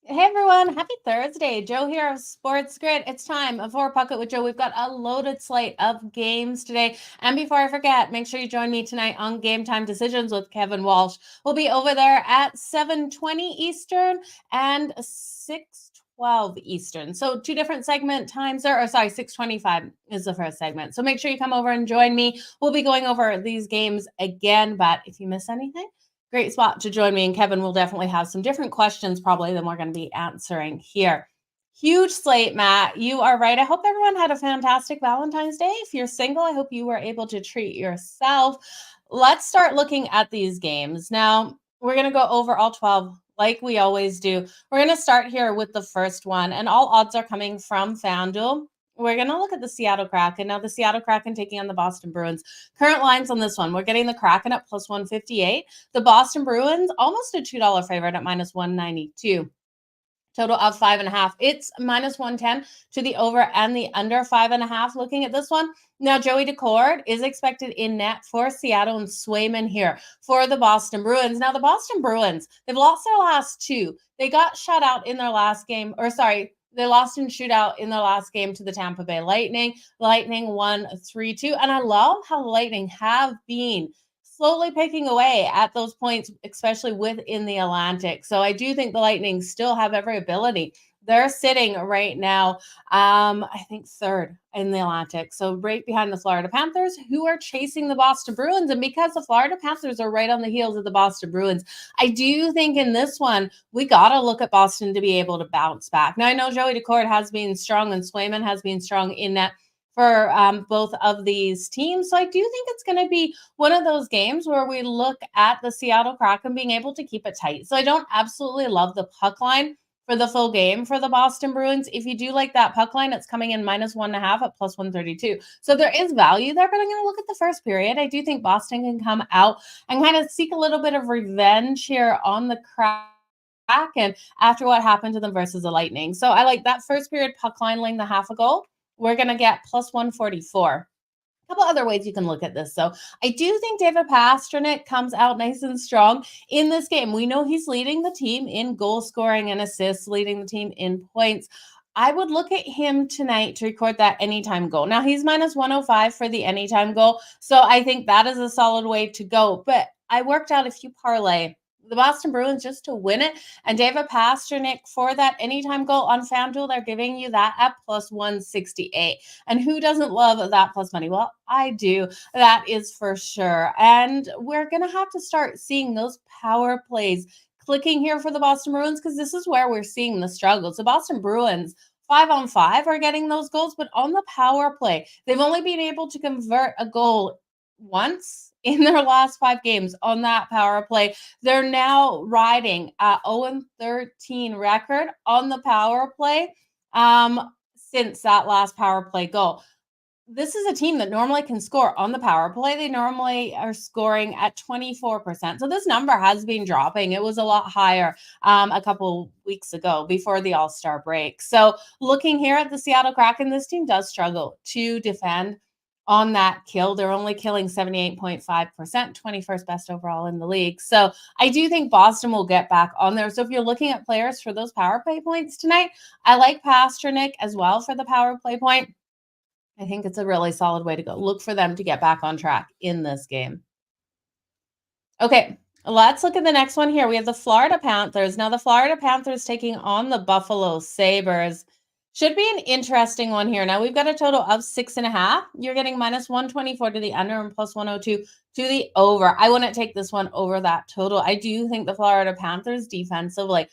Hey everyone, happy Thursday. Jo here of SportsGrid. It's time for Puck It with Jo. We've got a loaded slate of games today. And before I forget, make sure you join me tonight on Game Time Decisions with Kevin Walsh. We'll be over there at 7:20 Eastern and 6:12 Eastern. So two different segment times there, or sorry, 6:25 is the first segment. So make sure you come over and join me. We'll be going over these games again, but if you miss anything, great spot to join me, and Kevin will definitely have some different questions probably than we're going to be answering here. Huge slate, Matt. You are right. I hope everyone had a fantastic Valentine's Day. If you're single, I hope you were able to treat yourself. Let's start looking at these games. Now, we're going to go over all 12 like we always do. We're going to start here with the first one, and all odds are coming from FanDuel. We're going to look at the Seattle Kraken. Now, the Seattle Kraken taking on the Boston Bruins. Current lines on this one, we're getting the Kraken at plus 158. The Boston Bruins, almost a $2 favorite at minus 192. Total of 5.5. It's minus 110 to the over and the under 5.5. Looking at this one, now Joey Decord is expected in net for Seattle, and Swayman here for the Boston Bruins. Now the Boston Bruins, they've lost their last two. They got shut out in their last game, they lost in shootout in their last game to the Tampa Bay Lightning. Lightning won 3-2. And I love how the Lightning have been slowly picking away at those points, especially within the Atlantic. So I do think the Lightning still have every ability. They're sitting right now, I think third in the Atlantic. So right behind the Florida Panthers, who are chasing the Boston Bruins. And because the Florida Panthers are right on the heels of the Boston Bruins, I do think in this one, we got to look at Boston to be able to bounce back. Now, I know Joey Decord has been strong and Swayman has been strong in net for both of these teams. So I do think it's going to be one of those games where we look at the Seattle Kraken being able to keep it tight. So I don't absolutely love the puck line for the full game for the Boston Bruins. If you do like that puck line, it's coming in minus 1.5 at plus 132. So there is value there, but I'm going to look at the first period. I do think Boston can come out and kind of seek a little bit of revenge here on the Kraken after what happened to them versus the Lightning. So I like that first period puck line laying the half a goal. We're going to get plus 144. A couple other ways you can look at this. So I do think David Pastrnak comes out nice and strong in this game. We know he's leading the team in goal scoring and assists, leading the team in points. I would look at him tonight to record that anytime goal. Now he's minus 105 for the anytime goal. So I think that is a solid way to go. But I worked out if you parlay the Boston Bruins just to win it, and David Pastrnak for that anytime goal on FanDuel, they're giving you that at plus 168. And who doesn't love that plus money? Well, I do. That is for sure. And we're going to have to start seeing those power plays clicking here for the Boston Bruins, because this is where we're seeing the struggles. The Boston Bruins 5-on-5 are getting those goals, but on the power play, they've only been able to convert a goal once in their last 5 games on that power play. They're now riding a 0-13 record on the power play since that last power play goal. This is a team that normally can score on the power play. They normally are scoring at 24%. So this number has been dropping. It was a lot higher a couple weeks ago before the All-Star break. So looking here at the Seattle Kraken, this team does struggle to defend on that kill. They're only killing 78.5%, 21st best overall in the league. So I do think Boston will get back on there. So if you're looking at players for those power play points tonight, I like Pastrnak as well for the power play point. I think it's a really solid way to go. Look for them to get back on track in this game. Okay, let's look at the next one here. We have the Florida Panthers. Now, the Florida Panthers taking on the Buffalo Sabres. Should be an interesting one here. Now, we've got a total of 6.5. You're getting minus 124 to the under and plus 102 to the over. I wouldn't take this one over that total. I do think the Florida Panthers defensively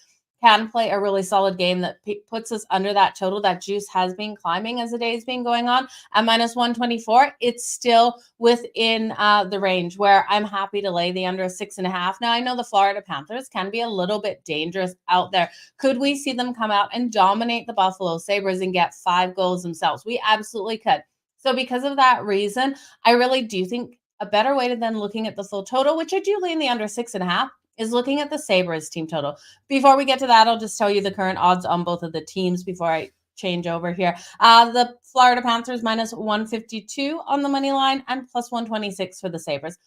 can play a really solid game that puts us under that total. That juice has been climbing as the day's been going on. At minus 124, it's still within the range where I'm happy to lay the under 6.5. Now, I know the Florida Panthers can be a little bit dangerous out there. Could we see them come out and dominate the Buffalo Sabres and get 5 goals themselves? We absolutely could. So because of that reason, I really do think a better way than looking at the full total, which I do lean the under 6.5, is looking at the Sabres team total. Before we get to that, I'll just tell you the current odds on both of the teams before I change over here. The Florida Panthers minus 152 on the money line and plus 126 for the Sabres.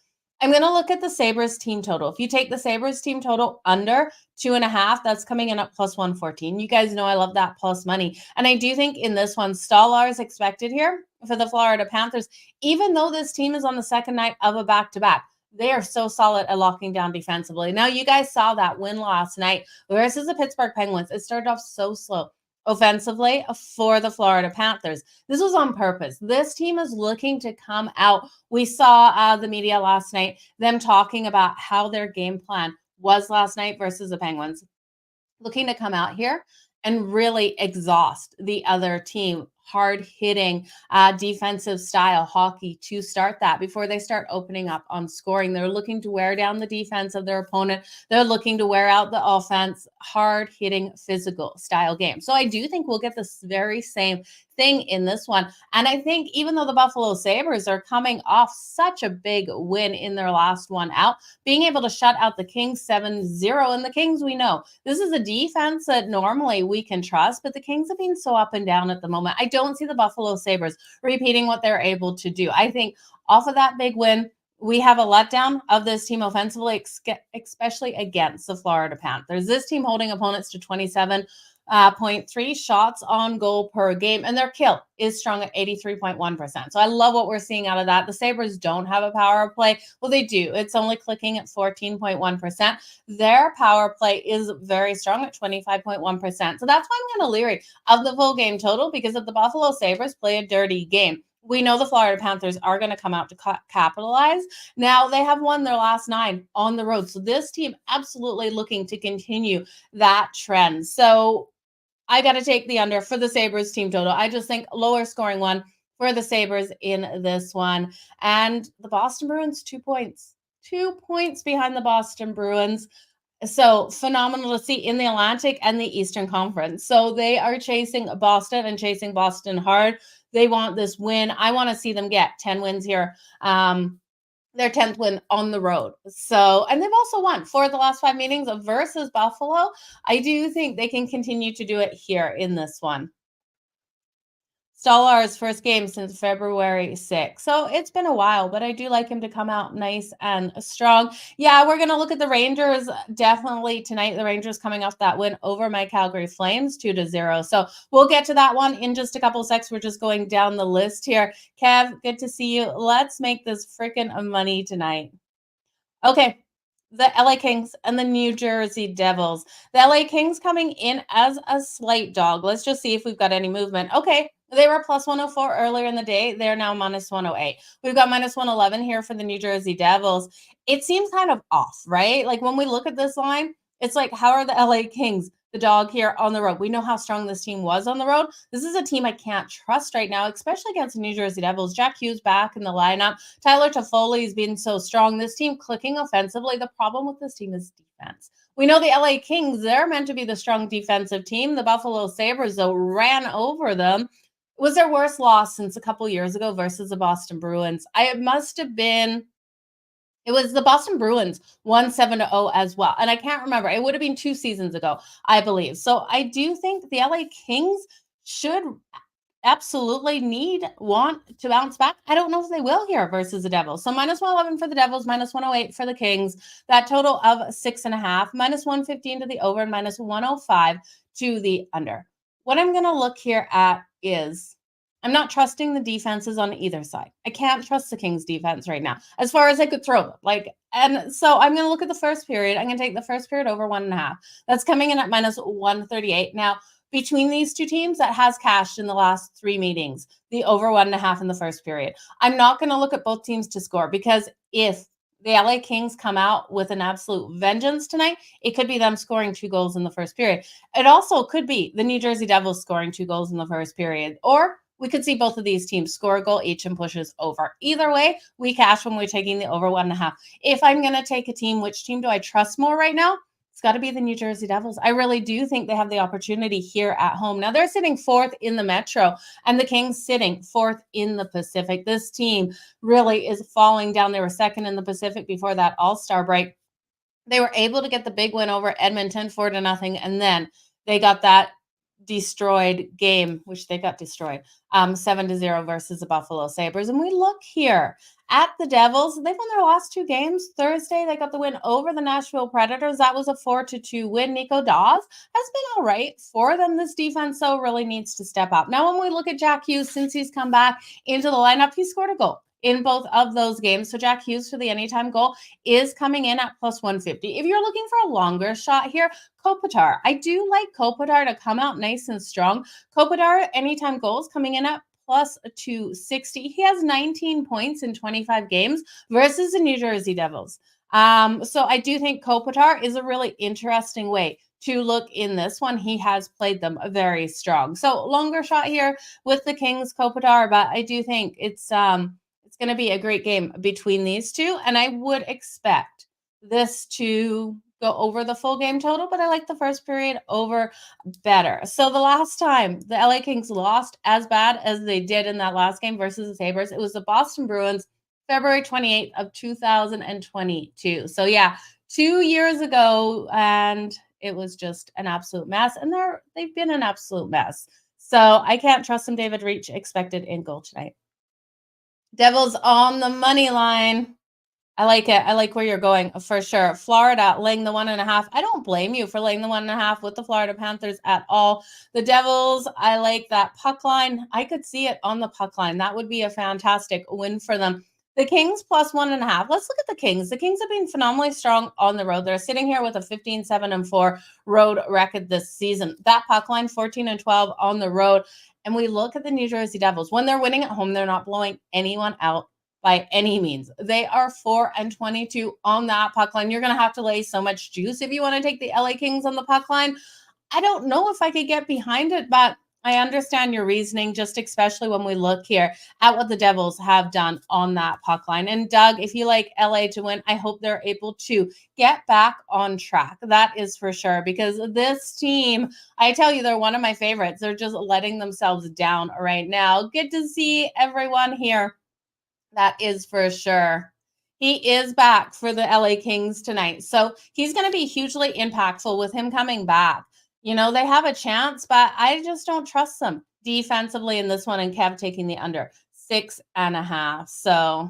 I'm going to look at the Sabres team total. If you take the Sabres team total under 2.5, that's coming in at plus 114. You guys know I love that plus money. And I do think in this one, Stolar is expected here for the Florida Panthers, even though this team is on the second night of a back-to-back. They are so solid at locking down defensively. Now, you guys saw that win last night versus the Pittsburgh Penguins. It started off so slow offensively for the Florida Panthers. This was on purpose. This team is looking to come out. We saw the media last night, them talking about how their game plan was last night versus the Penguins, looking to come out here and really exhaust the other team. Hard hitting defensive style hockey to start that before they start opening up on scoring. They're looking to wear down the defense of their opponent. They're looking to wear out the offense. Hard hitting physical style game. So I do think we'll get this very same thing in this one. And I think even though the Buffalo Sabres are coming off such a big win in their last one out, being able to shut out the Kings 7-0, and the Kings, we know this is a defense that normally we can trust, but the Kings have been so up and down at the moment. I don't see the Buffalo Sabres repeating what they're able to do. I think off of that big win, we have a letdown of this team offensively, especially against the Florida Panthers. This team holding opponents to 27.3 shots on goal per game, and their kill is strong at 83.1%. So I love what we're seeing out of that. The Sabres don't have a power play. Well, they do. It's only clicking at 14.1%. Their power play is very strong at 25.1%. So that's why I'm going to leery of the full game total, because if the Buffalo Sabres play a dirty game, we know the Florida Panthers are going to come out to capitalize. Now, they have won their last 9 on the road. So this team absolutely looking to continue that trend. So I got to take the under for the Sabres team total. I just think lower scoring one for the Sabres in this one. And the Boston Bruins, 2 points. 2 points behind the Boston Bruins. So phenomenal to see in the Atlantic and the Eastern Conference. So they are chasing Boston and chasing Boston hard. They want this win. I want to see them get 10 wins here. Their 10th win on the road. So, and they've also won 4 of the last 5 meetings versus Buffalo. I do think they can continue to do it here in this one. Stolar's first game since February 6th. So it's been a while, but I do like him to come out nice and strong. Yeah, we're going to look at the Rangers definitely tonight. The Rangers coming off that win over my Calgary Flames 2-0. So we'll get to that one in just a couple of seconds. We're just going down the list here. Kev, good to see you. Let's make this freaking money tonight. Okay. The LA Kings and the New Jersey Devils. The LA Kings coming in as a slight dog. Let's just see if we've got any movement. Okay, they were plus 104 earlier in the day. They're now minus 108. We've got minus 111 here for the New Jersey Devils. It seems kind of off, right? Like when we look at this line, it's like, how are the LA Kings the dog here on the road? We know how strong this team was on the road. This is a team I can't trust right now, especially against the New Jersey Devils. Jack Hughes back in the lineup. Tyler Toffoli's been so strong. This team clicking offensively. The problem with this team is defense. We know the LA Kings, they're meant to be the strong defensive team. The Buffalo Sabres, though, ran over them. It was their worst loss since a couple years ago versus the Boston Bruins. It was the Boston Bruins won 7-0 as well. And I can't remember. It would have been 2 seasons ago, I believe. So I do think the LA Kings should absolutely want to bounce back. I don't know if they will here versus the Devils. So minus 111 for the Devils, minus 108 for the Kings. That total of 6.5, minus 115 to the over, and minus 105 to the under. What I'm going to look here at is I'm not trusting the defenses on either side. I can't trust the Kings defense right now, as far as I could throw them. And so I'm going to look at the first period. I'm going to take the first period over 1.5. That's coming in at minus 138. Now, between these two teams, that has cashed in the last 3 meetings, the over 1.5 in the first period. I'm not going to look at both teams to score, because if the LA Kings come out with an absolute vengeance tonight, it could be them scoring 2 goals in the first period. It also could be the New Jersey Devils scoring 2 goals in the first period, or we could see both of these teams score a goal each and pushes over. Either way, we cash when we're taking the over 1.5. If I'm going to take a team, which team do I trust more right now? It's got to be the New Jersey Devils. I really do think they have the opportunity here at home. Now, they're sitting 4th in the Metro, and the Kings sitting 4th in the Pacific. This team really is falling down. They were 2nd in the Pacific before that All-Star break. They were able to get the big win over Edmonton 4-0, and then they got that destroyed game, which they got destroyed, 7-0 versus the Buffalo Sabres. And we look here at the Devils. They've won their last 2 games. Thursday, they got the win over the Nashville Predators. That was a 4-2 win. Nico Dawes has been all right for them. This defense, though, really needs to step up. Now, when we look at Jack Hughes, since he's come back into the lineup, he scored a goal in both of those games. So Jack Hughes for the anytime goal is coming in at plus 150. If you're looking for a longer shot here, Kopitar. I do like Kopitar to come out nice and strong. Kopitar, anytime goals coming in at plus 260. He has 19 points in 25 games versus the New Jersey Devils. So I do think Kopitar is a really interesting way to look in this one. He has played them very strong. So longer shot here with the Kings, Kopitar, but I do think it's going to be a great game between these two, and I would expect this to go over the full game total, but I like the first period over better. So the last time the LA Kings lost as bad as they did in that last game versus the Sabres, it was the Boston Bruins, February 28th of 2022. So yeah, 2 years ago, and it was just an absolute mess, and they've been an absolute mess. So I can't trust them. David Reach expected in goal tonight. Devils on the money line. I like it. I like where you're going for sure. Florida laying the 1.5. I don't blame you for laying the 1.5 with the Florida Panthers at all. The Devils, I like that puck line. I could see it on the puck line. That would be a fantastic win for them. The Kings plus 1.5. Let's look at the Kings. The Kings have been phenomenally strong on the road. They're sitting here with a 15-7-4 road record this season. That puck line, 14-12 on the road. And we look at the New Jersey Devils. When they're winning at home, they're not blowing anyone out by any means. They are 4-22 on that puck line. You're going to have to lay so much juice if you want to take the LA Kings on the puck line. I don't know if I could get behind it, but I understand your reasoning, just especially when we look here at what the Devils have done on that puck line. And Doug, if you like LA to win, I hope they're able to get back on track. That is for sure, because this team, I tell you, they're one of my favorites. They're just letting themselves down right now. Good to see everyone here. That is for sure. He is back for the LA Kings tonight. So he's going to be hugely impactful with him coming back. You know, they have a chance, but I just don't trust them defensively in this one, and Kev taking the under 6.5. So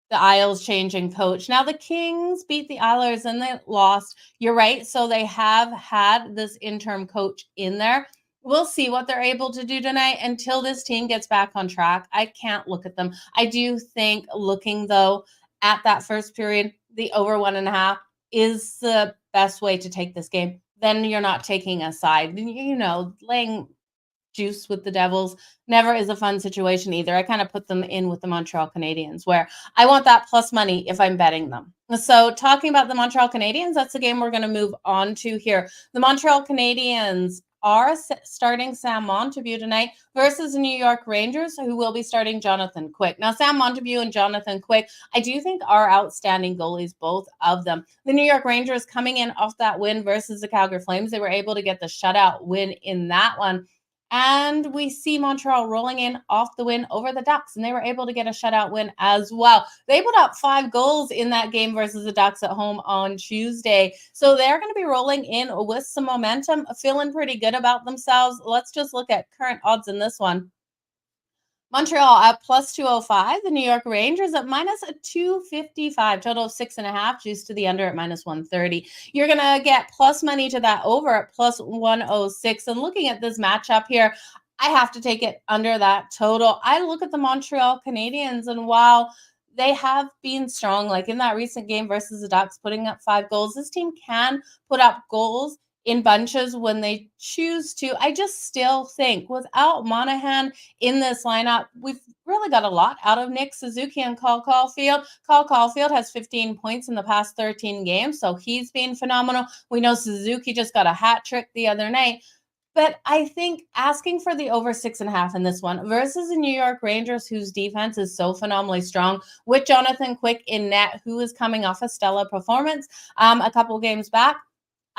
the Isles changing coach. Now the Kings beat the Islanders and they lost. You're right. So they have had this interim coach in there. We'll see what they're able to do tonight until this team gets back on track. I can't look at them. I do think looking, though, at that first period, the over 1.5 is the best way to take this game. Then you're not taking a side. You know, laying juice with the Devils never is a fun situation either. I kind of put them in with the Montreal Canadiens, where I want that plus money if I'm betting them. So talking about the Montreal Canadiens, that's the game we're going to move on to here. The Montreal Canadiens are starting Sam Montague tonight versus the New York Rangers, who will be starting Jonathan Quick. Now, Sam Montague and Jonathan Quick, I do think are outstanding goalies, both of them. The New York Rangers coming in off that win versus the Calgary Flames, they were able to get the shutout win in that one. And we see Montreal rolling in off the win over the Ducks, and they were able to get a shutout win as well. They put up 5 goals in that game versus the Ducks at home on Tuesday. So they're going to be rolling in with some momentum, feeling pretty good about themselves. Let's just look at current odds in this one. Montreal at plus 205. The New York Rangers at minus 255. Total of 6.5. Juice to the under at minus 130. You're going to get plus money to that over at plus 106. And looking at this matchup here, I have to take it under that total. I look at the Montreal Canadiens, and while they have been strong, like in that recent game versus the Ducks, putting up 5 goals, this team can put up goals in bunches when they choose to. I just still think without Monahan in this lineup, we've really got a lot out of Nick Suzuki and Cole Caulfield. Cole Caulfield has 15 points in the past 13 games, so he's been phenomenal. We know Suzuki just got a hat trick the other night. But I think asking for the over 6.5 in this one versus the New York Rangers, whose defense is so phenomenally strong, with Jonathan Quick in net, who is coming off a stellar performance a couple games back,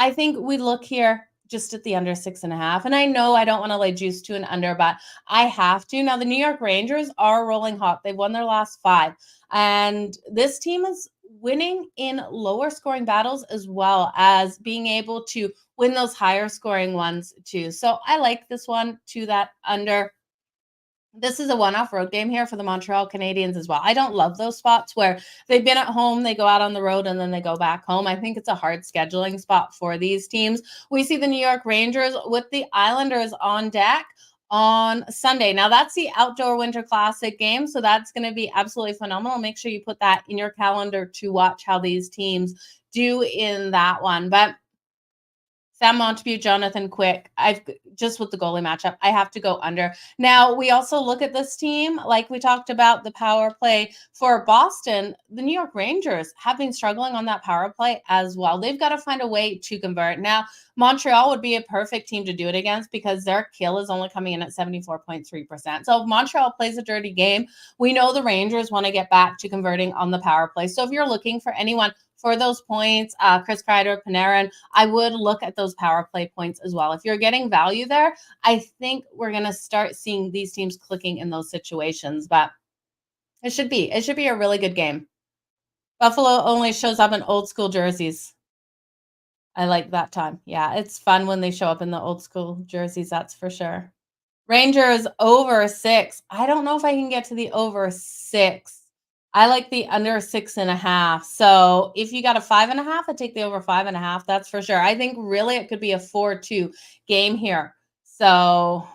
I think we look here just at the under 6.5. And I know I don't want to lay juice to an under, but I have to. Now, the New York Rangers are rolling hot. They've won their last 5. And this team is winning in lower scoring battles as well as being able to win those higher scoring ones too. So I like this one to that under. This is a one-off road game here for the Montreal Canadiens as well. I don't love those spots where they've been at home, they go out on the road, and then they go back home. I think it's a hard scheduling spot for these teams. We see the New York Rangers with the Islanders on deck on Sunday. Now, that's the Outdoor Winter Classic game, so that's going to be absolutely phenomenal. Make sure you put that in your calendar to watch how these teams do in that one. But Sam Montague, Jonathan Quick. I've just with the goalie matchup, I have to go under. Now, we also look at this team, like we talked about the power play for Boston. The New York Rangers have been struggling on that power play as well. They've got to find a way to convert. Now, Montreal would be a perfect team to do it against because their kill is only coming in at 74.3%. So if Montreal plays a dirty game, we know the Rangers want to get back to converting on the power play. So if you're looking for anyone for those points, Chris Kreider, Panarin, I would look at those power play points as well. If you're getting value there, I think we're going to start seeing these teams clicking in those situations, but it should be a really good game. Buffalo only shows up in old school jerseys. I like that time. Yeah, it's fun when they show up in the old school jerseys, that's for sure. Rangers over 6. I don't know if I can get to the over 6. I like the under 6.5. So if you got a 5.5, I take the over 5.5. That's for sure. I think really it could be a 4-2 game here. So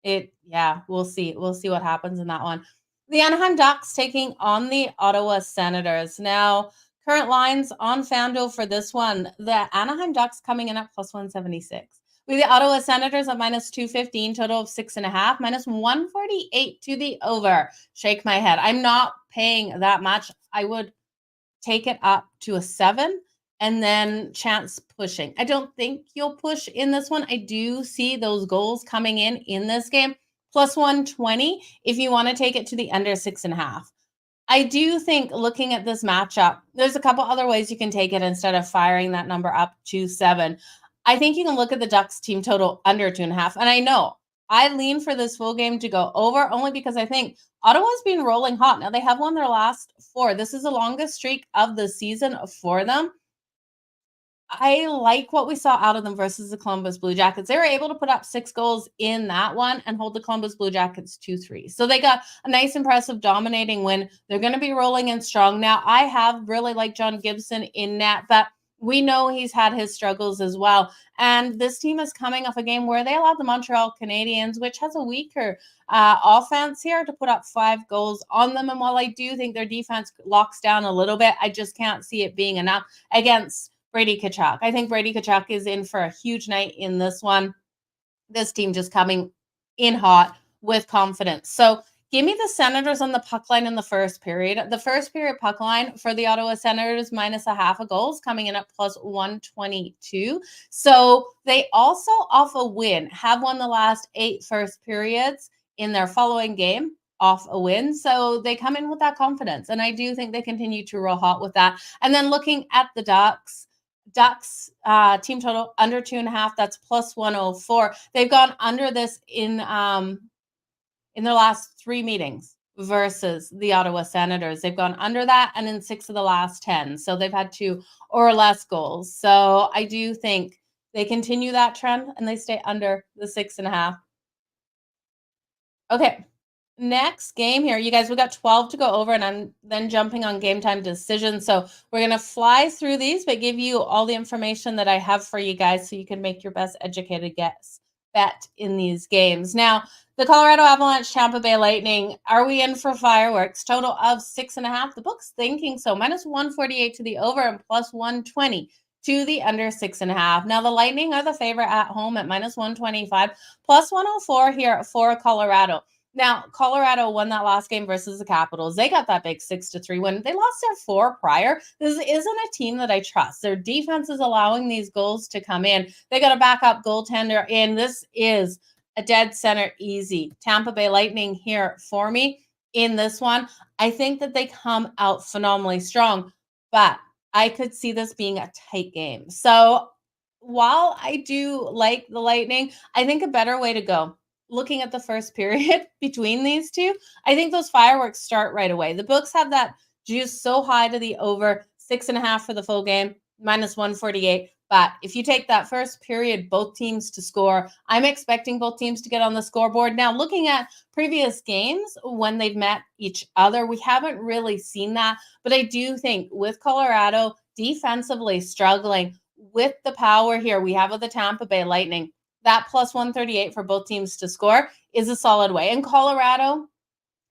we'll see. We'll see what happens in that one. The Anaheim Ducks taking on the Ottawa Senators. Now, current lines on FanDuel for this one, the Anaheim Ducks coming in at plus 176. With the Ottawa Senators at minus 215, total of 6.5, minus 148 to the over. Shake my head. I'm not paying that much. I would take it up to a 7 and then chance pushing. I don't think you'll push in this one. I do see those goals coming in this game. Plus 120 if you want to take it to the under 6.5. I do think looking at this matchup, there's a couple other ways you can take it instead of firing that number up to 7. I think you can look at the Ducks team total under 2.5. And I know I lean for this full game to go over only because I think Ottawa's been rolling hot. Now they have won their last 4. This is the longest streak of the season for them. I like what we saw out of them versus the Columbus Blue Jackets. They were able to put up 6 goals in that one and hold the Columbus Blue Jackets 2-3. So they got a nice, impressive, dominating win. They're going to be rolling in strong. Now, I have really liked John Gibson in net, but we know he's had his struggles as well. And this team is coming off a game where they allowed the Montreal Canadiens, which has a weaker offense here, to put up 5 goals on them. And while I do think their defense locks down a little bit, I just can't see it being enough against Brady Tkachuk. I think Brady Tkachuk is in for a huge night in this one. This team just coming in hot with confidence. So give me the Senators on the puck line in the first period. The first period puck line for the Ottawa Senators minus 0.5 goals coming in at plus 122. So they also, off a win, have won the last 8 first periods in their following game off a win. So they come in with that confidence. And I do think they continue to roll hot with that. And then looking at the Ducks team total under 2.5, that's plus 104. They've gone under this in their last 3 meetings versus the Ottawa Senators. They've gone under that and in 6 of the last 10. So they've had 2 or less goals. So I do think they continue that trend and they stay under the 6.5. Okay. Next game here, you guys, we got 12 to go over, and I'm then jumping on game time decisions. So we're going to fly through these, but give you all the information that I have for you guys so you can make your best educated bet in these games. Now, the Colorado Avalanche, Tampa Bay Lightning, are we in for fireworks? Total of 6.5. The book's thinking so. Minus 148 to the over and plus 120 to the under 6.5. Now, the Lightning are the favorite at home at minus 125, plus 104 here for Colorado. Now, Colorado won that last game versus the Capitals. They got that big 6-3 win. They lost their 4 prior. This isn't a team that I trust. Their defense is allowing these goals to come in. They got a backup goaltender, and this is a dead center easy. Tampa Bay Lightning here for me in this one. I think that they come out phenomenally strong, but I could see this being a tight game. So while I do like the Lightning, I think a better way to go, looking at the first period between these two, I think those fireworks start right away. The books have that juice so high to the over, 6.5 for the full game, -148. But if you take that first period, both teams to score, I'm expecting both teams to get on the scoreboard. Now, looking at previous games when they've met each other, we haven't really seen that. But I do think with Colorado defensively struggling with the power here we have with the Tampa Bay Lightning, that +138 for both teams to score is a solid way. In Colorado,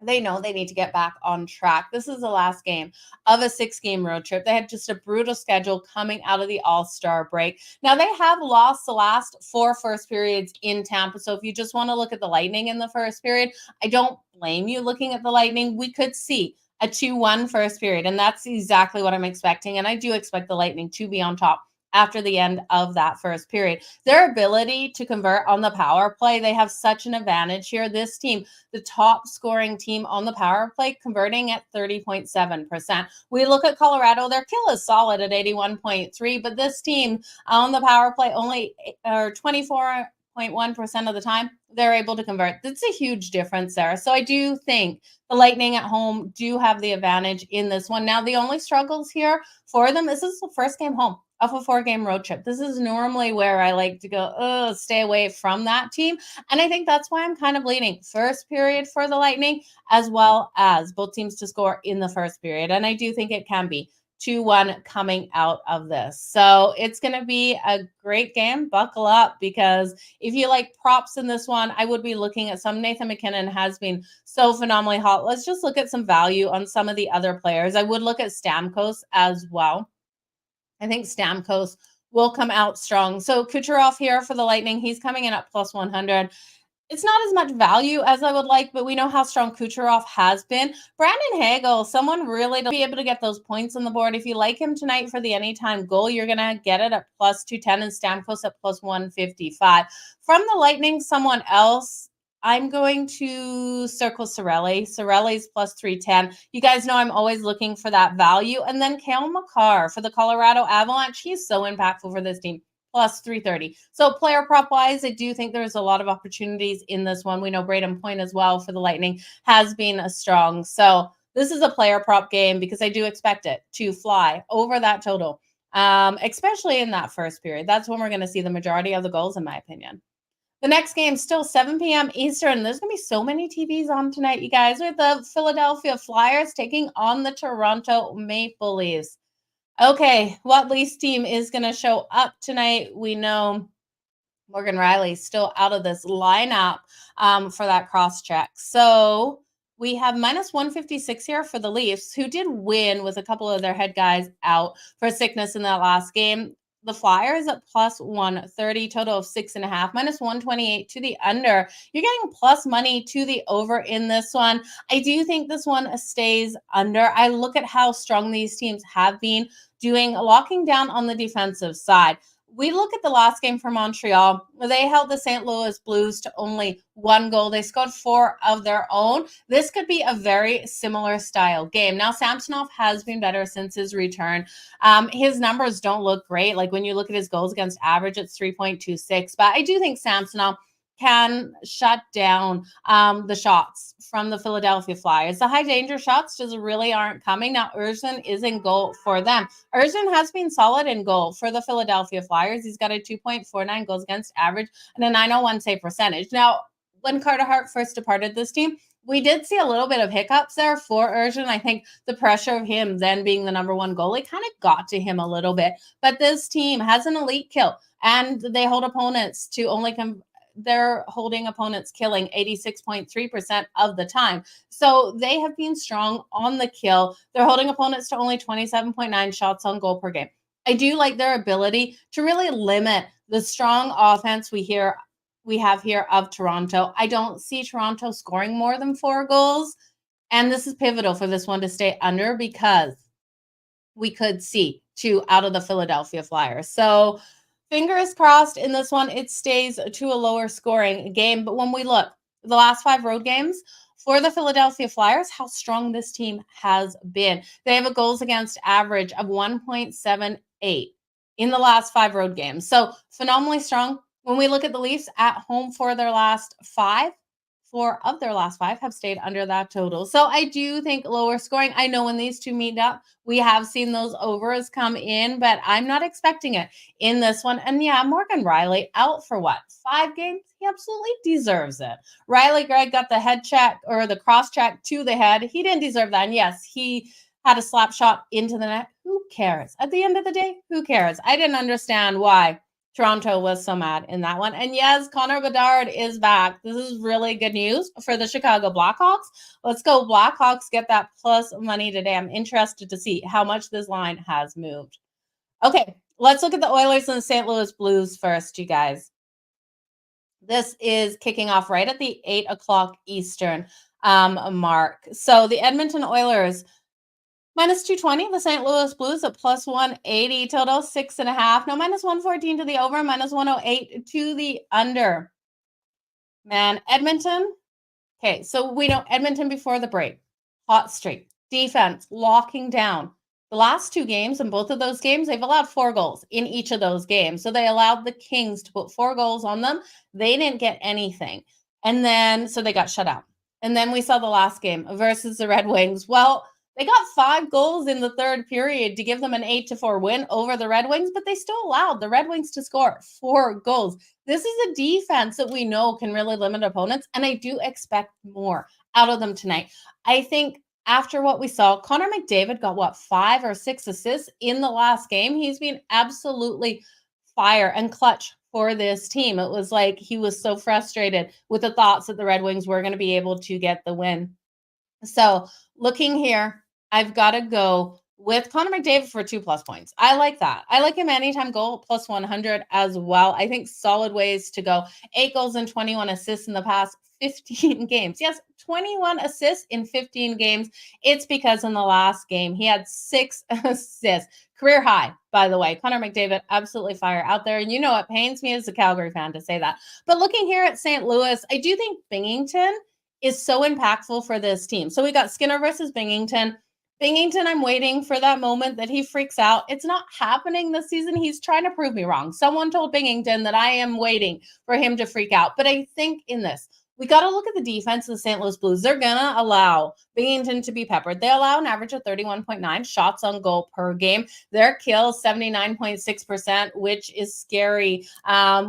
they know they need to get back on track. This is the last game of a 6-game road trip. They had just a brutal schedule coming out of the All-Star break. Now, they have lost the last 4 first periods in Tampa. So if you just want to look at the Lightning in the first period, I don't blame you looking at the Lightning. We could see a 2-1 first period, and that's exactly what I'm expecting. And I do expect the Lightning to be on top after the end of that first period. Their ability to convert on the power play, they have such an advantage here. This team, the top scoring team on the power play, converting at 30.7%. We look at Colorado, their kill is solid at 81.3, but this team on the power play only 24.1% of the time they're able to convert. That's a huge difference there. So I do think the Lightning at home do have the advantage in this one. Now, the only struggles here for them, this is the first game home of a 4-game road trip. This is normally where I like to go, stay away from that team. And I think that's why I'm kind of leaning first period for the Lightning, as well as both teams to score in the first period. And I do think it can be 2-1 coming out of this. So it's going to be a great game. Buckle up, because if you like props in this one, I would be looking at some. Nathan McKinnon has been so phenomenally hot. Let's just look at some value on some of the other players. I would look at Stamkos as well. I think Stamkos will come out strong. So Kucherov here for the Lightning, he's coming in at +100. It's not as much value as I would like, but we know how strong Kucherov has been. Brandon Hagel, someone really to be able to get those points on the board. If you like him tonight for the anytime goal, you're going to get it at +210 and Stamkos at +155. From the Lightning, someone else, I'm going to circle Cirelli. Cirelli's +310. You guys know I'm always looking for that value. And then Cale Makar for the Colorado Avalanche. He's so impactful for this team. +330. So player prop wise, I do think there's a lot of opportunities in this one. We know Braden Point as well for the Lightning has been a strong. So this is a player prop game because I do expect it to fly over that total, especially in that first period. That's when we're going to see the majority of the goals, in my opinion. The next game, still 7 p.m. Eastern. There's going to be so many TVs on tonight, you guys, with the Philadelphia Flyers taking on the Toronto Maple Leafs. Okay, what Leafs team is going to show up tonight? We know Morgan Riley's still out of this lineup for that cross-check. So we have -156 here for the Leafs, who did win with a couple of their head guys out for sickness in that last game. The Flyers at +130, total of 6.5, -128 to the under. You're getting plus money to the over in this one. I do think this one stays under. I look at how strong these teams have been locking down on the defensive side. We look at the last game for Montreal. They held the St. Louis Blues to only 1 goal. They scored 4 of their own. This could be a very similar style game. Now, Samsonov has been better since his return. His numbers don't look great. Like when you look at his goals against average, it's 3.26. But I do think Samsonov can shut down the shots from the Philadelphia Flyers. The high danger shots just really aren't coming. Now, Ersson is in goal for them. Ersson has been solid in goal for the Philadelphia Flyers. He's got a 2.49 goals against average and a 901 save percentage. Now, when Carter Hart first departed this team, we did see a little bit of hiccups there for Ersson. I think the pressure of him then being the number 1 goalie kind of got to him a little bit. But this team has an elite kill, and they hold opponents to only they're holding opponents killing 86.3% of the time. So they have been strong on the kill. They're holding opponents to only 27.9 shots on goal per game. I do like their ability to really limit the strong offense we have here of Toronto. I don't see Toronto scoring more than 4 goals. And this is pivotal for this one to stay under because we could see 2 out of the Philadelphia Flyers. So fingers crossed in this one, it stays to a lower scoring game. But when we look, the last 5 road games for the Philadelphia Flyers, how strong this team has been. They have a goals against average of 1.78 in the last 5 road games. So phenomenally strong. When we look at the Leafs at home for their last 5, 4 of their last 5 have stayed under that total. So I do think lower scoring. I know when these two meet up, we have seen those overs come in, but I'm not expecting it in this one. And yeah, Morgan Riley out for what? 5 games? He absolutely deserves it. Riley Gregg got the head check or the cross check to the head. He didn't deserve that. And yes, he had a slap shot into the net. Who cares? At the end of the day, who cares? I didn't understand why Toronto was so mad in that one. And yes, Connor Bedard is back. This is really good news for the Chicago Blackhawks. Let's go Blackhawks, get that plus money today. I'm interested to see how much this line has moved. Okay, let's look at the Oilers and the St. Louis Blues first, you guys. This is kicking off right at the 8 o'clock Eastern mark. So the Edmonton Oilers minus 220, the St. Louis Blues at plus 180, total 6.5. No, minus 114 to the over, minus 108 to the under. Man, Edmonton. Okay, so we know Edmonton before the break. Hot streak. Defense locking down. The last 2 games, in both of those games, they've allowed 4 goals in each of those games. So they allowed the Kings to put 4 goals on them. They didn't get anything. And then, so they got shut out. And then we saw the last game versus the Red Wings. Well, they got 5 goals in the third period to give them an 8-4 win over the Red Wings, but they still allowed the Red Wings to score 4 goals. This is a defense that we know can really limit opponents, and I do expect more out of them tonight. I think after what we saw, Connor McDavid got 5 or 6 assists in the last game. He's been absolutely fire and clutch for this team. It was like he was so frustrated with the thoughts that the Red Wings were going to be able to get the win. So looking here, I've got to go with Connor McDavid for 2+ points. I like that. I like him anytime goal plus 100 as well. I think solid ways to go. 8 goals and 21 assists in the past 15 games. Yes, 21 assists in 15 games. It's because in the last game, he had 6 assists. Career high, by the way. Connor McDavid, absolutely fire out there. And you know, it pains me as a Calgary fan to say that. But looking here at St. Louis, I do think Binghamton is so impactful for this team. So we got Skinner versus Binghamton. Binghamton, I'm waiting for that moment that he freaks out. It's not happening this season. He's trying to prove me wrong. Someone told Binghamton that I am waiting for him to freak out. But I think in this, we got to look at the defense of the St. Louis Blues. They're going to allow Binghamton to be peppered. They allow an average of 31.9 shots on goal per game. Their kills, 79.6%, which is scary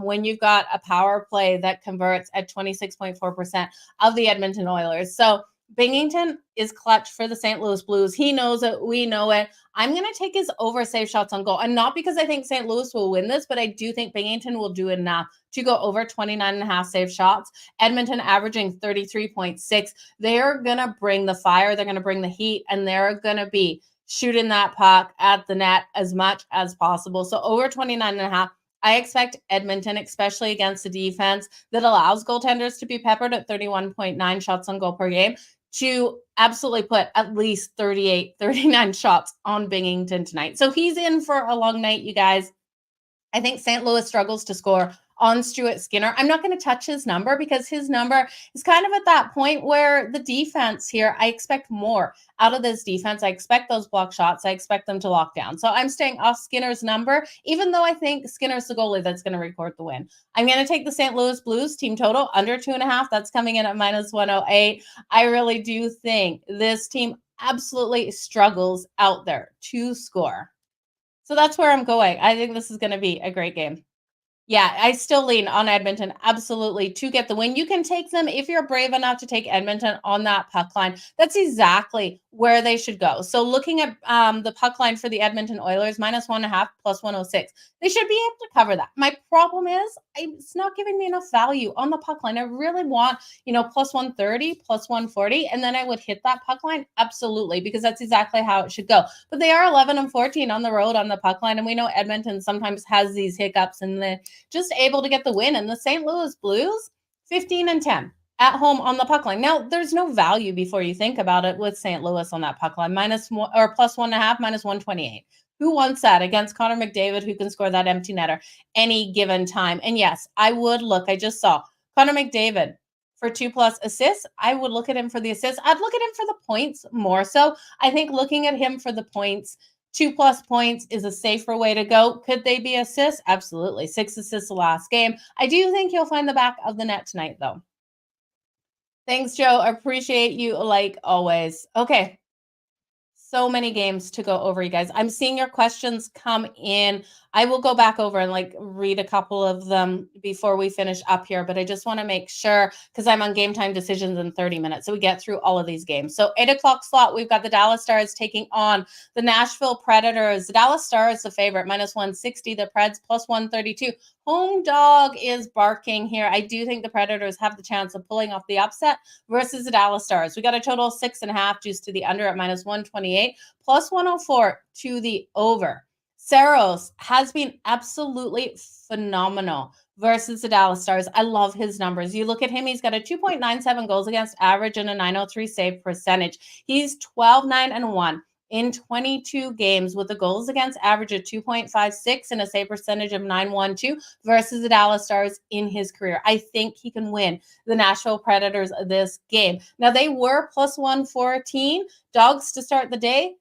when you've got a power play that converts at 26.4% of the Edmonton Oilers. So Binghamton is clutch for the St. Louis Blues. He knows it. We know it. I'm going to take his over save shots on goal. And not because I think St. Louis will win this, but I do think Binghamton will do enough to go over 29.5 save shots. Edmonton averaging 33.6. They're going to bring the fire. They're going to bring the heat, and they're going to be shooting that puck at the net as much as possible. So over 29.5. I expect Edmonton, especially against a defense that allows goaltenders to be peppered at 31.9 shots on goal per game, to absolutely put at least 38, 39 shots on Binghamton tonight. So he's in for a long night, you guys. I think St. Louis struggles to score on Stuart Skinner. I'm not going to touch his number because his number is kind of at that point where the defense here, I expect more out of this defense. I expect those block shots. I expect them to lock down. So I'm staying off Skinner's number, even though I think Skinner's the goalie that's going to record the win. I'm going to take the St. Louis Blues team total under 2.5. That's coming in at minus 108. I really do think this team absolutely struggles out there to score. So that's where I'm going. I think this is going to be a great game. Yeah, I still lean on Edmonton, absolutely, to get the win. You can take them if you're brave enough to take Edmonton on that puck line. That's exactly where they should go. So looking at the puck line for the Edmonton Oilers, minus 1.5, plus 106. They should be able to cover that. My problem is it's not giving me enough value on the puck line. I really want, plus 130, plus 140, and then I would hit that puck line, absolutely, because that's exactly how it should go. But they are 11-14 on the road on the puck line, and we know Edmonton sometimes has these hiccups, and they're just able to get the win. And the St. Louis Blues, 15-10 at home on the puck line. Now, there's no value before you think about it with St. Louis on that puck line, minus 1 or plus 1.5, minus 128. Who wants that against Connor McDavid, who can score that empty netter any given time? And yes, I would look. I just saw Connor McDavid for 2+ assists. I would look at him for the assists. I'd look at him for the points more so. I think looking at him for the points, 2+ points is a safer way to go. Could they be assists? Absolutely. 6 assists the last game. I do think he'll find the back of the net tonight, though. Thanks, Joe. Appreciate you like always. Okay. So many games to go over, you guys. I'm seeing your questions come in. I will go back over and read a couple of them before we finish up here, but I just want to make sure because I'm on game time decisions in 30 minutes. So we get through all of these games. So 8 o'clock slot, we've got the Dallas Stars taking on the Nashville Predators. The Dallas Stars, the favorite, minus 160, the Preds plus 132. Home dog is barking here. I do think the Predators have the chance of pulling off the upset versus the Dallas Stars. We got a total 6.5 juice to the under at minus 128, plus 104 to the over. Saros has been absolutely phenomenal versus the Dallas Stars. I love his numbers. You look at him, he's got a 2.97 goals against average and a 903 save percentage. He's 12-9-1 in 22 games with the goals against average of 2.56 and a save percentage of 912 versus the Dallas Stars in his career. I think he can win the Nashville Predators this game. Now, they were plus 114 dogs to start the day.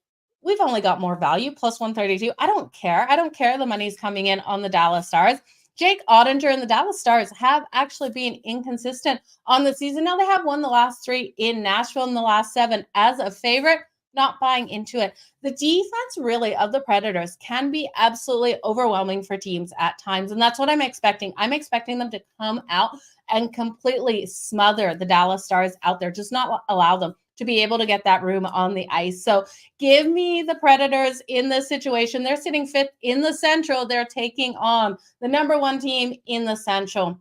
We've only got more value, plus 132. I don't care. I don't care. The money's coming in on the Dallas Stars. Jake Ottinger and the Dallas Stars have actually been inconsistent on the season. Now, they have won the last 3 in Nashville and the last 7 as a favorite. Not buying into it. The defense really of the Predators can be absolutely overwhelming for teams at times, and that's what I'm expecting. I'm expecting them to come out and completely smother the Dallas Stars out there, just not allow them to be able to get that room on the ice. So give me the Predators in this situation. They're sitting 5th in the Central. They're taking on the number 1 team in the Central,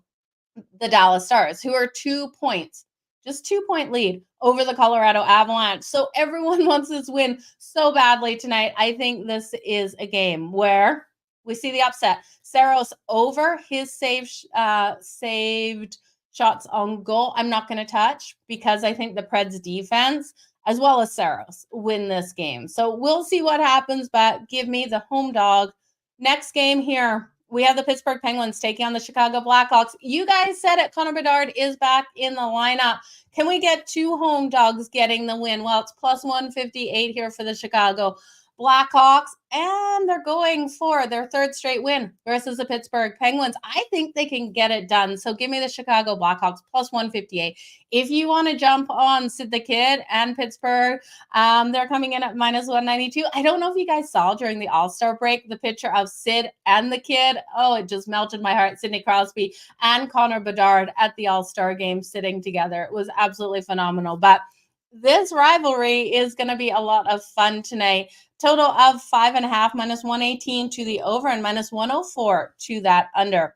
the Dallas Stars, who are 2 points, just 2-point lead over the Colorado Avalanche. So everyone wants this win so badly tonight. I think this is a game where we see the upset. Saros over his saved shots on goal. I'm not going to touch because I think the Preds defense as well as Saros win this game. So we'll see what happens, but give me the home dog. Next game here, we have the Pittsburgh Penguins taking on the Chicago Blackhawks. You guys said it. Connor Bedard is back in the lineup. Can we get 2 home dogs getting the win? Well, it's plus 158 here for the Chicago Blackhawks, and they're going for their 3rd straight win versus the Pittsburgh Penguins. I think they can get it done. So give me the Chicago Blackhawks plus 158. If you want to jump on Sid the Kid and Pittsburgh, they're coming in at minus 192. I don't know if you guys saw during the All-Star break the picture of Sid and the Kid. Oh, it just melted my heart. Sidney Crosby and Connor Bedard at the All-Star game sitting together. It was absolutely phenomenal. But this rivalry is going to be a lot of fun tonight. Total of 5.5, minus 118 to the over and minus 104 to that under.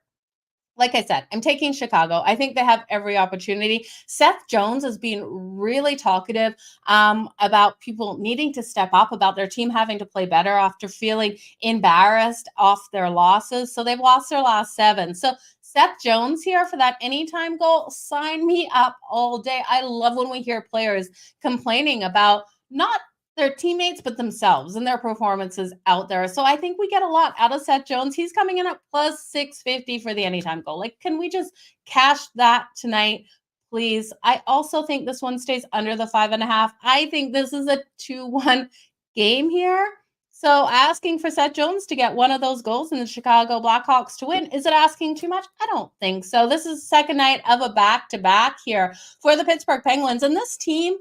Like I said, I'm taking Chicago. I think they have every opportunity. Seth Jones has been really talkative about people needing to step up, about their team having to play better after feeling embarrassed off their losses. So they've lost their last 7. So Seth Jones here for that anytime goal, sign me up all day. I love when we hear players complaining about not their teammates, but themselves and their performances out there. So I think we get a lot out of Seth Jones. He's coming in at plus 650 for the anytime goal. Can we just cash that tonight, please? I also think this one stays under the 5.5. I think this is a 2-1 game here. So asking for Seth Jones to get one of those goals in the Chicago Blackhawks to win, is it asking too much? I don't think so. This is the second night of a back-to-back here for the Pittsburgh Penguins. And this team,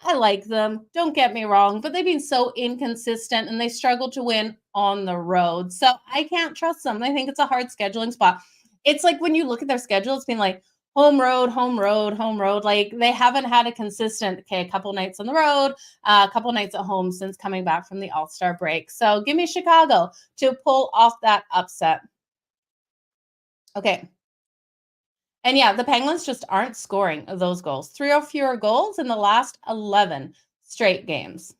I like them. Don't get me wrong, but they've been so inconsistent and they struggle to win on the road. So I can't trust them. I think it's a hard scheduling spot. It's like when you look at their schedule, it's been like home road, home road, home road. Like they haven't had a consistent, a couple nights on the road, a couple nights at home since coming back from the All-Star break. So give me Chicago to pull off that upset. Okay. And yeah, the Penguins just aren't scoring those goals. 3 or fewer goals in the last 11 straight games.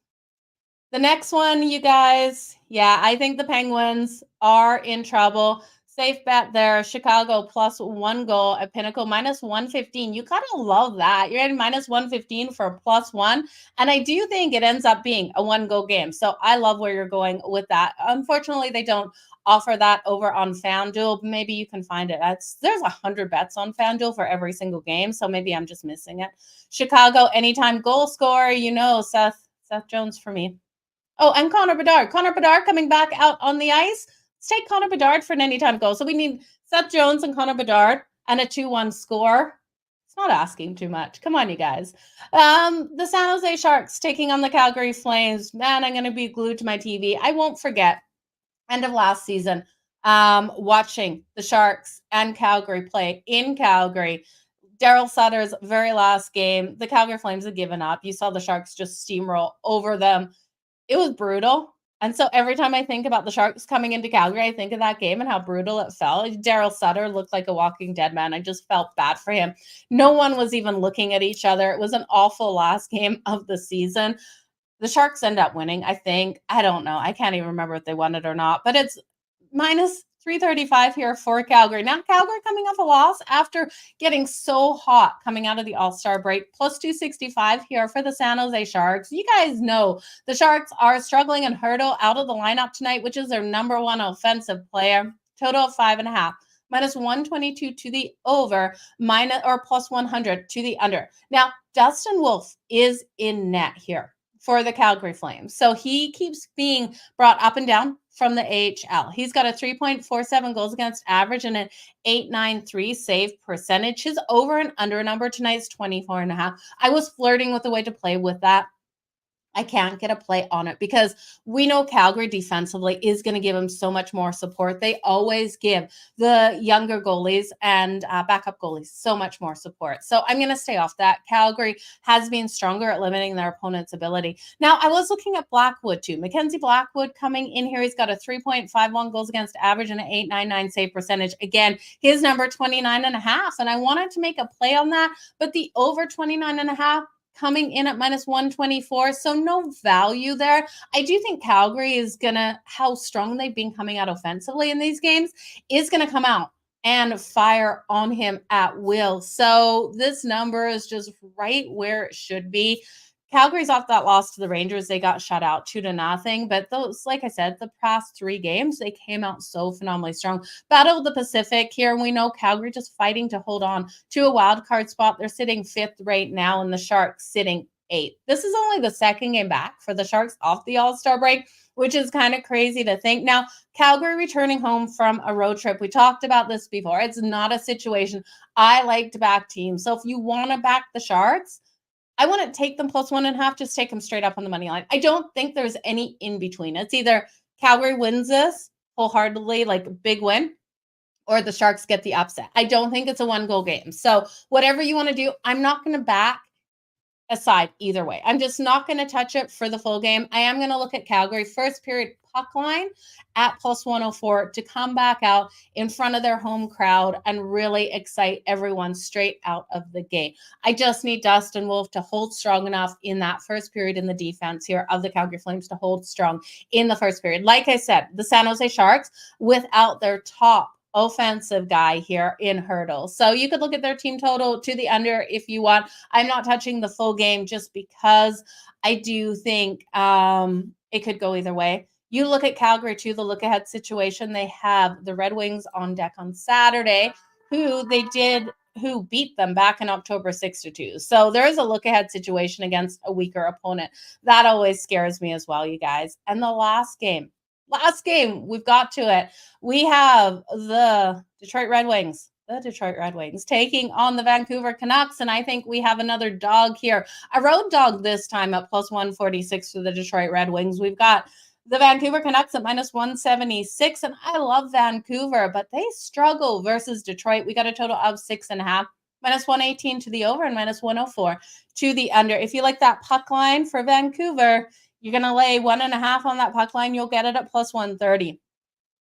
The next one, you guys, yeah, I think the Penguins are in trouble. Safe bet there. Chicago plus 1 goal at Pinnacle, minus 115. You gotta love that. You're at minus 115 for plus 1. And I do think it ends up being a 1-goal game. So I love where you're going with that. Unfortunately, they don't offer that over on FanDuel. Maybe you can find it. There's 100 bets on FanDuel for every single game. So maybe I'm just missing it. Chicago, anytime goal scorer, Seth Jones for me. Oh, and Connor Bedard. Connor Bedard coming back out on the ice. Let's take Connor Bedard for an anytime goal. So we need Seth Jones and Connor Bedard and a 2-1 score. It's not asking too much. Come on, you guys. The San Jose Sharks taking on the Calgary Flames. Man, I'm going to be glued to my TV. I won't forget end of last season, watching the Sharks and Calgary play in Calgary. Daryl Sutter's very last game, the Calgary Flames had given up. You saw the Sharks just steamroll over them. It was brutal. And so every time I think about the Sharks coming into Calgary, I think of that game and how brutal it felt. Daryl Sutter looked like a walking dead man. I just felt bad for him. No one was even looking at each other. It was an awful last game of the season. The Sharks end up winning, I think. I don't know. I can't even remember if they won it or not, but it's minus 335 here for Calgary. Now, Calgary coming off a loss after getting so hot coming out of the All-Star break. Plus 265 here for the San Jose Sharks. You guys know the Sharks are struggling, and Hurdle out of the lineup tonight, which is their number one offensive player. Total of 5.5. Minus 122 to the over, minus or plus 100 to the under. Now, Dustin Wolf is in net here for the Calgary Flames. So he keeps being brought up and down from the AHL. He's got a 3.47 goals against average and an 8.93 save percentage. His over and under number tonight is 24.5. I was flirting with the way to play with that. I can't get a play on it because we know Calgary defensively is going to give him so much more support. They always give the younger goalies and backup goalies so much more support. So I'm going to stay off that. Calgary has been stronger at limiting their opponent's ability. Now, I was looking at Blackwood too. Mackenzie Blackwood coming in here. He's got a 3.51 goals against average and an 8.99 save percentage. Again, his number 29.5. And I wanted to make a play on that, but the over 29.5 coming in at minus 124. So no value there. I do think Calgary is going to, how strong they've been coming out offensively in these games, is going to come out and fire on him at will. So this number is just right where it should be. Calgary's off that loss to the Rangers. They got shut out 2-0. But those, like I said, the past 3 games, they came out so phenomenally strong. Battle of the Pacific here. We know Calgary just fighting to hold on to a wild card spot. They're sitting 5th right now, and the Sharks sitting 8th. This is only the second game back for the Sharks off the All-Star break, which is kind of crazy to think. Now, Calgary returning home from a road trip. We talked about this before. It's not a situation I like to back teams. So if you want to back the Sharks, I wouldn't take them plus 1.5, just take them straight up on the money line. I don't think there's any in between. It's either Calgary wins this wholeheartedly, like a big win, or the Sharks get the upset. I don't think it's a 1-goal game. So whatever you want to do, I'm not going to back aside either way. I'm just not going to touch it for the full game. I am going to look at Calgary first period puck line at plus 104 to come back out in front of their home crowd and really excite everyone straight out of the gate. I just need Dustin Wolf to hold strong enough in that first period in the defense here of the Calgary Flames to hold strong in the first period. Like I said, the San Jose Sharks without their top offensive guy here in Hurdle. So you could look at their team total to the under if you want. I'm not touching the full game just because I do think it could go either way. You look at Calgary too, the look ahead situation. They have the Red Wings on deck on Saturday, who beat them back in October 6-2. So there is a look ahead situation against a weaker opponent. That always scares me as well, you guys. And the last game, we've got to it. We have the Detroit Red Wings taking on the Vancouver Canucks. And I think we have another dog here, a road dog this time at plus 146 for the Detroit Red Wings. We've got the Vancouver Canucks at minus 176. And I love Vancouver, but they struggle versus Detroit. We got a total of 6.5. Minus 118 to the over and minus 104 to the under. If you like that puck line for Vancouver, you're going to lay 1.5 on that puck line. You'll get it at plus 130.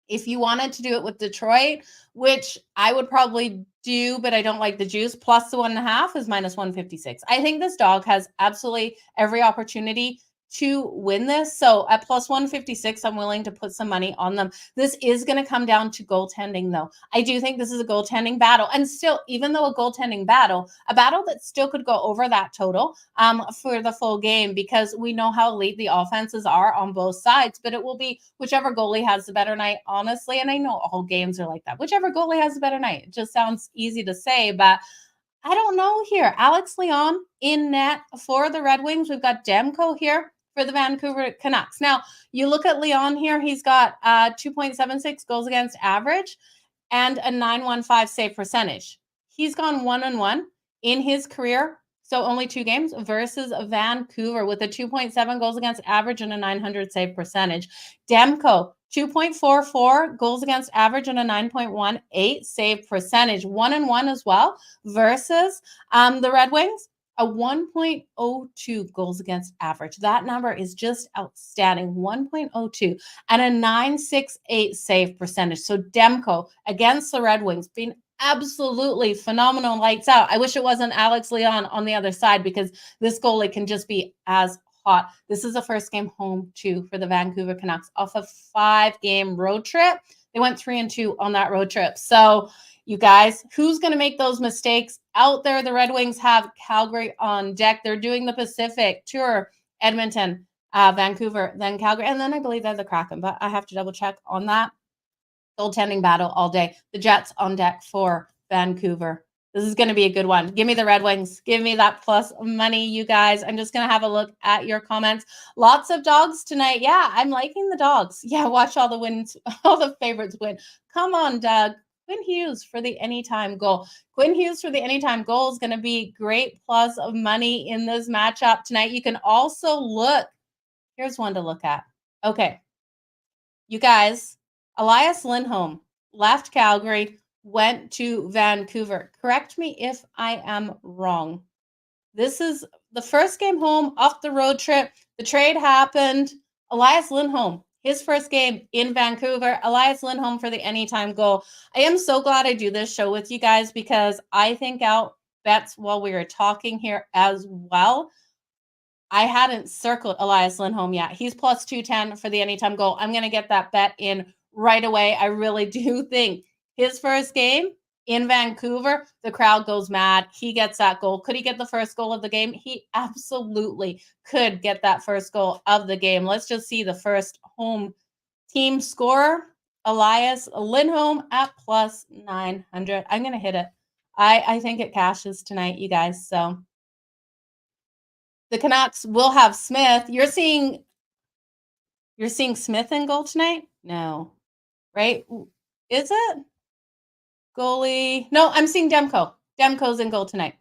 If you wanted to do it with Detroit, which I would probably do, but I don't like the juice, plus the 1.5 is minus 156. I think this dog has absolutely every opportunity to win this. So at plus 156, I'm willing to put some money on them. This is going to come down to goaltending, though. I do think this is a goaltending battle. And still, even though a goaltending battle, a battle that still could go over that total for the full game, because we know how elite the offenses are on both sides, but it will be whichever goalie has the better night, honestly. And I know all games are like that. Whichever goalie has the better night. It just sounds easy to say, but I don't know here. Alex Leon in net for the Red Wings. We've got Demko here for the Vancouver Canucks. Now, you look at Leon here, he's got 2.76 goals against average and a 915 save percentage. He's gone 1-1 in his career, so only 2 games, versus Vancouver with a 2.7 goals against average and a 900 save percentage. Demko, 2.44 goals against average and a 9.18 save percentage. 1-1 as well versus the Red Wings, a 1.02 goals against average. That number is just outstanding. 1.02 and a 968 save percentage. So Demko against the Red Wings being absolutely phenomenal, lights out. I wish it wasn't Alex Leon on the other side because this goalie can just be as hot. This is the first game home too for the Vancouver Canucks off a 5-game road trip. They went 3-2 on that road trip. So you guys, who's going to make those mistakes out there? The Red Wings have Calgary on deck. They're doing the Pacific Tour, Edmonton, Vancouver, then Calgary, and then I believe they're the Kraken, but I have to double check on that. Goaltending battle all day. The Jets on deck for Vancouver. This is going to be a good one. Give me the Red Wings. Give me that plus money, you guys. I'm just going to have a look at your comments. Lots of dogs tonight. Yeah, I'm liking the dogs. Yeah, watch all the wins, all the favorites win. Come on, Doug. Quinn Hughes for the anytime goal. Quinn Hughes for the anytime goal is going to be great plus of money in this matchup tonight. You can also look. Here's one to look at. Okay. You guys, Elias Lindholm left Calgary, went to Vancouver. Correct me if I am wrong. This is the first game home off the road trip. The trade happened. Elias Lindholm, his first game in Vancouver. Elias Lindholm for the anytime goal. I am so glad I do this show with you guys because I think out bets while we were talking here as well. I hadn't circled Elias Lindholm yet. He's plus 210 for the anytime goal. I'm going to get that bet in right away. I really do think his first game in Vancouver, the crowd goes mad. He gets that goal. Could he get the first goal of the game? He absolutely could get that first goal of the game. Let's just see the first home team scorer, Elias Lindholm at plus 900. I'm going to hit it. I think it cashes tonight, you guys. So the Canucks will have Smith. You're seeing Smith in goal tonight? No. Right? Is it? Goalie. No, I'm seeing Demko. Demko's in goal tonight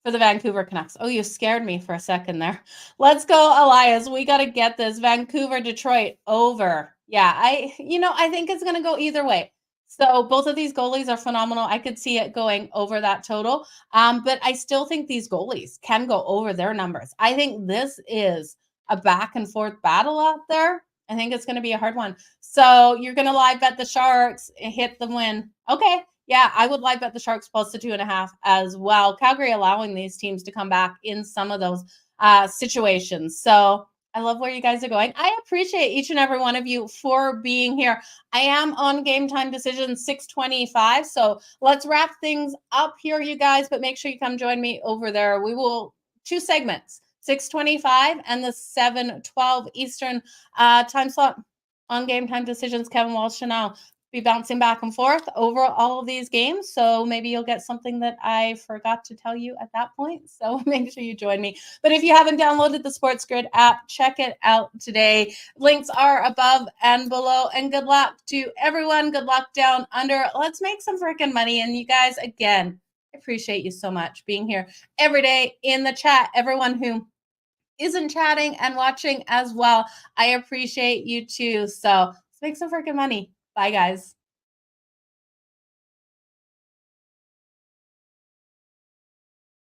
for the Vancouver Canucks. Oh, you scared me for a second there. Let's go, Elias. We got to get this. Vancouver, Detroit, over. Yeah, I think it's going to go either way. So both of these goalies are phenomenal. I could see it going over that total. But I still think these goalies can go over their numbers. I think this is a back and forth battle out there. I think it's going to be a hard one. So you're going to live bet the Sharks, hit the win. Okay. Yeah, I would live bet the Sharks plus the 2.5 as well. Calgary allowing these teams to come back in some of those situations. So I love where you guys are going. I appreciate each and every one of you for being here. I am on Game Time Decisions 625. So let's wrap things up here, you guys. But make sure you come join me over there. We will 2 segments, 625 and the 712 Eastern time slot on Game Time Decisions. Kevin Walsh and I'll be bouncing back and forth over all of these games. So maybe you'll get something that I forgot to tell you at that point. So make sure you join me. But if you haven't downloaded the SportsGrid app, check it out today. Links are above and below. And good luck to everyone. Good luck down under. Let's make some freaking money. And you guys, again, I appreciate you so much being here every day in the chat. Everyone who isn't chatting and watching as well, I appreciate you too. So let's make some freaking money. Bye, guys.